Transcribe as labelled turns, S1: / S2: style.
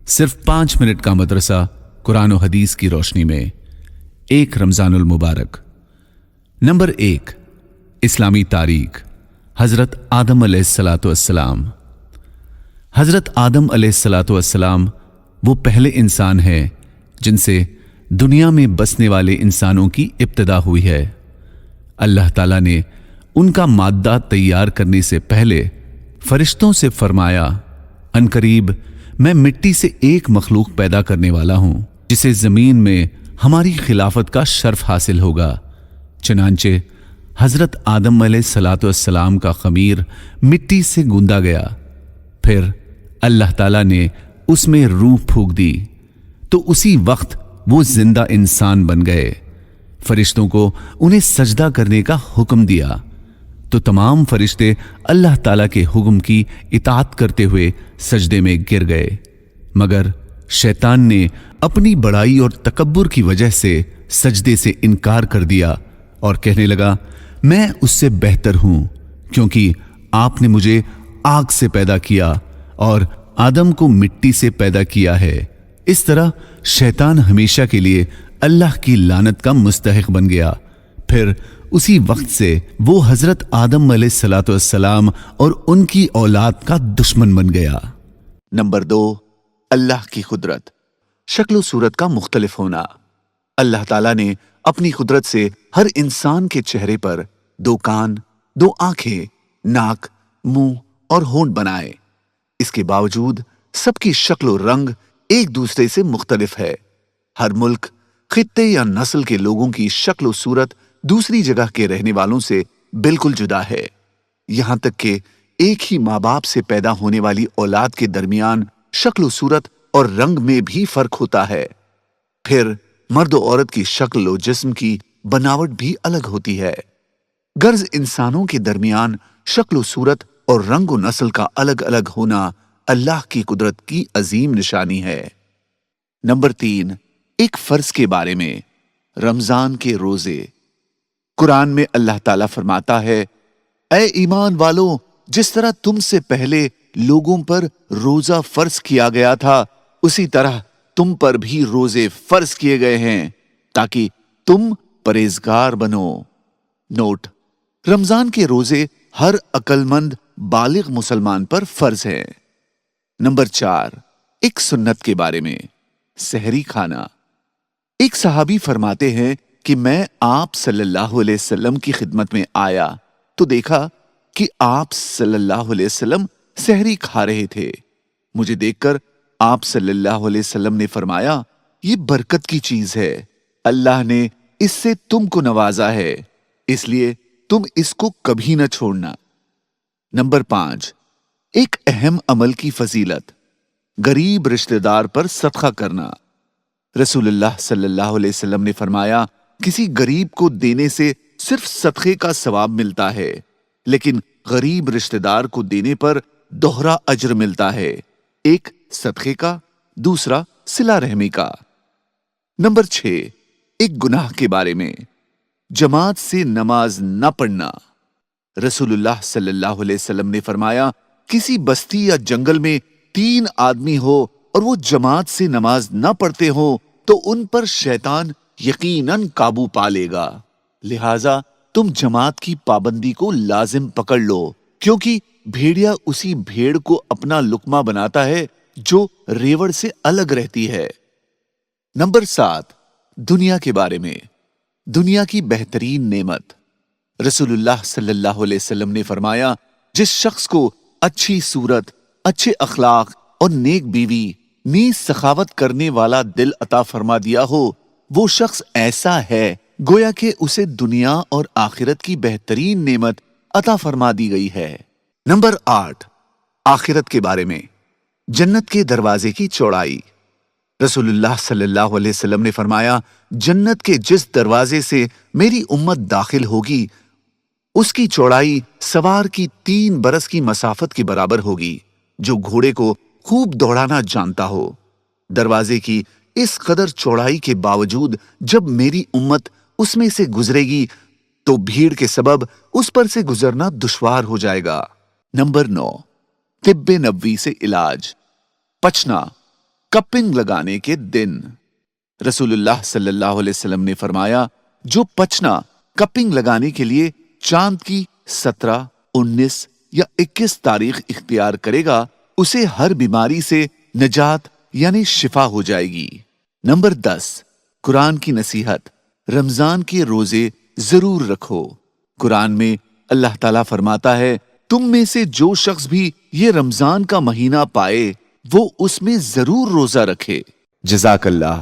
S1: सिर्फ 5 मिनट का मदरसा कुरान और हदीस की रोशनी में। एक रमजानुल मुबारक। नंबर 1, इस्लामी तारीख। हजरत आदम अलैहिस्सलाम। हजरत आदम अलैहिस्सलाम वो पहले इंसान हैं जिनसे दुनिया में बसने वाले इंसानों की इब्तिदा हुई है। अल्लाह ताला ने उनका माद्दा तैयार करने से पहले फरिश्तों से फरमाया, अनकरीब मैं मिट्टी से एक मखलूक पैदा करने वाला हूं जिसे जमीन में हमारी खिलाफत का शर्फ हासिल होगा। चनांचे हजरत आदम अलैहिस्सलाम का खमीर मिट्टी से गूंदा गया। फिर अल्लाह ताला ने उसमें रूह फूंक दी तो उसी वक्त वो जिंदा इंसान बन गए। फरिश्तों को उन्हें सजदा करने का हुक्म दिया तो तमाम फरिश्ते अल्लाह ताला के हुक्म की इताअत करते हुए सजदे में गिर गए, मगर शैतान ने अपनी बड़ाई और तकब्बुर की वजह से सजदे से इनकार कर दिया और कहने लगा, मैं उससे बेहतर हूं क्योंकि आपने मुझे आग से पैदा किया और आदम को मिट्टी से पैदा किया है। इस तरह शैतान हमेशा के लिए अल्लाह की लानत का मुस्तहिक बन गया। फिर उसी वक्त से वो हजरत आदम अलैहिस्सलाम और उनकी औलाद का दुश्मन बन गया।
S2: नंबर 2, अल्लाह की कुदरत। शक्ल सूरत का मुख्तलिफ होना। अल्लाह ताला ने अपनी कुदरत से हर इंसान के चेहरे पर 2 कान, 2 आंखें, नाक, मुंह और होंठ बनाए। इसके बावजूद सबकी शक्ल और रंग एक दूसरे से मुख्तलिफ है। हर मुल्क, खित्ते या नस्ल के लोगों की शक्ल और सूरत दूसरी जगह के रहने वालों से बिल्कुल जुदा है। यहां तक कि एक ही माँ बाप से पैदा होने वाली औलाद के दरमियान शक्ल, सूरत और रंग में भी फर्क होता है। फिर मर्द और औरत की शक्ल और जिस्म की बनावट भी अलग होती है। गर्ज इंसानों के दरमियान शक्ल, सूरत और रंग और नस्ल का अलग अलग होना अल्लाह की कुदरत की अजीम निशानी है। नंबर 3, एक फर्ज के बारे में। रमजान के रोजे। कुरान में अल्लाह ताला फरमाता है, ऐ ईमान वालों, जिस तरह तुमसे पहले लोगों पर रोजा फर्ज किया गया था उसी तरह तुम पर भी रोजे फर्ज किए गए हैं ताकि तुम परहेजगार बनो। नोट: रमजान के रोजे हर अक्लमंद बालिग मुसलमान पर फर्ज हैं। नंबर 4, एक सुन्नत के बारे में। सहरी खाना। एक सहाबी फरमाते हैं कि मैं आप सल्लल्लाहु अलैहि वसल्लम की खिदमत में आया तो देखा कि आप सल्लल्लाहु अलैहि वसल्लम सहरी खा रहे थे। मुझे देखकर आप सल्लल्लाहु अलैहि वसल्लम ने फरमाया, ये बरकत की चीज है, अल्लाह ने इससे तुमको नवाजा है, इसलिए तुम इसको कभी न छोड़ना। नंबर 5, एक अहम अमल की फजीलत। गरीब रिश्तेदार पर सदका करना। रसूलुल्लाह सल्लल्लाहु अलैहि वसल्लम ने फरमाया, किसी गरीब को देने से सिर्फ सदक़े का सवाब मिलता है, लेकिन गरीब रिश्तेदार को देने पर दोहरा अज्र मिलता है, एक सदक़े का, दूसरा सिला रहमी का। नंबर 6, एक गुनाह के बारे में। जमात से नमाज न पढ़ना। रसूलुल्लाह सल्लल्लाहु अलैहि वसल्लम ने फरमाया, किसी बस्ती या जंगल में 3 आदमी हो और वो जमात से नमाज न पढ़ते हो तो उन पर शैतान यकीनन काबू पा लेगा। लिहाजा तुम जमात की पाबंदी को लाजिम पकड़ लो, क्योंकि भेड़िया उसी भेड़ को अपना लुकमा बनाता है जो रेवड़ से अलग रहती है। नंबर 7, दुनिया के बारे में। दुनिया की बेहतरीन नेमत। रसूलुल्लाह सल्लल्लाहु अलैहि वसल्लम ने फरमाया, जिस शख्स को अच्छी सूरत, अच्छे अखलाक और नेक बीवी, नीज सखावत करने वाला दिल अता फरमा दिया हो, वो शख्स ऐसा है गोया कि उसे दुनिया और आखिरत की बेहतरीन नेमत अता फरमा दी गई है। नंबर 8, आखिरत के बारे में। जन्नत के दरवाजे की चौड़ाई। रसूलुल्लाह सल्लल्लाहु अलैहि वसल्लम ने फरमाया, जन्नत के जिस दरवाजे से मेरी उम्मत दाखिल होगी उसकी चौड़ाई सवार की 3 बरस की मसाफत के बराबर होगी जो घोड़े को खूब दौड़ाना जानता हो। दरवाजे की इस कदर चौड़ाई के बावजूद जब मेरी उम्मत उसमें से गुजरेगी तो भीड़ के सबब उस पर से गुजरना दुश्वार हो जाएगा। नंबर 9, तिब्बे नबवी से इलाज। पचना। कपिंग लगाने के दिन। रसूलुल्लाह सल्लल्लाहु अलैहि वसल्लम ने फरमाया, जो पचना कपिंग लगाने के लिए चांद की 17, 19 या 21 तारीख इख्तियार करेगा, उसे हर बीमारी से निजात यानी शिफा हो जाएगी। नंबर 10, कुरान की नसीहत। रमजान के रोजे जरूर रखो। कुरान में अल्लाह ताला फरमाता है, तुम में से जो शख्स भी ये रमजान का महीना पाए वो उसमें जरूर रोजा रखे। जज़ाकल्लाह।